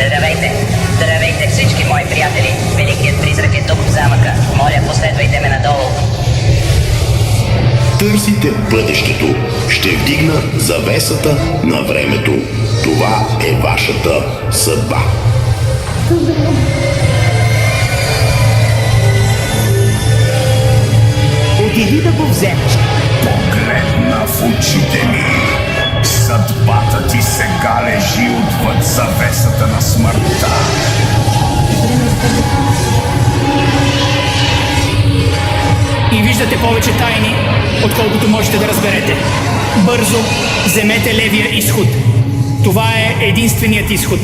Здравейте! Здравейте всички мои приятели! Великият призрак е тук в замъка. Моля, последвайте ме надолу. Търсите бъдещето. Ще вдигна завесата на времето. Това е вашата съдба. Отиди да го вземеш. Погледна в очите ми. Съдбата ти сега лежи отвъд завесата на смъртта. И виждате повече тайни, отколкото можете да разберете. Бързо вземете левия изход. Това е единственият изход.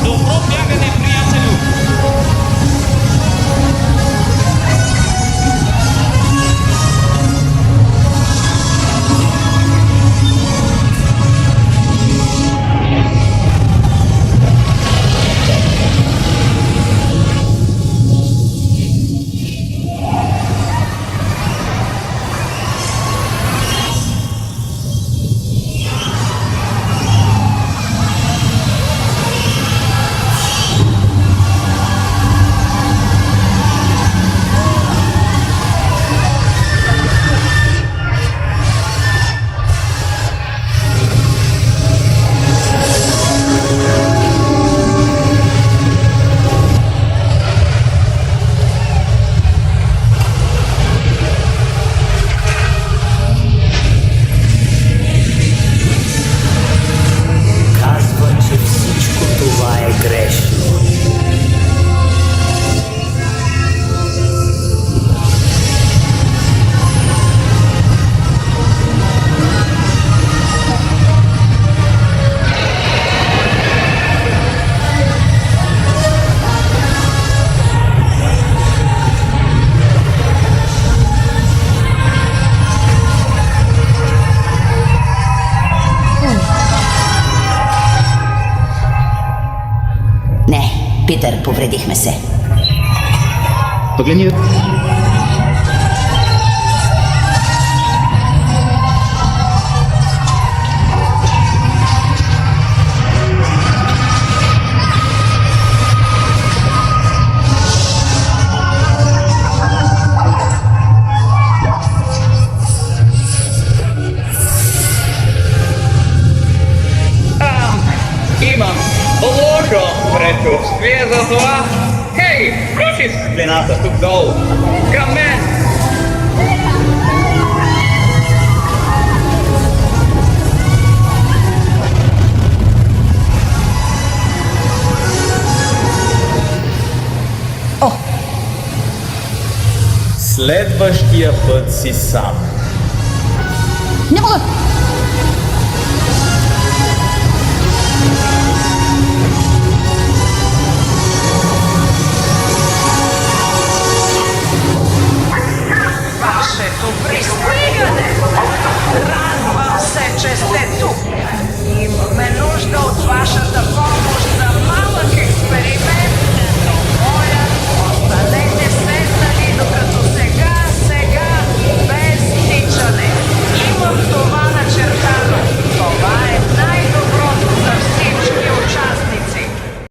Добро бягане, приятелю! Питър, повредихме се. Погледни. Имам лошо предчувствие за това. Хей, включи светлината тук долу. Към мен! Следващия път си сам. Не мога!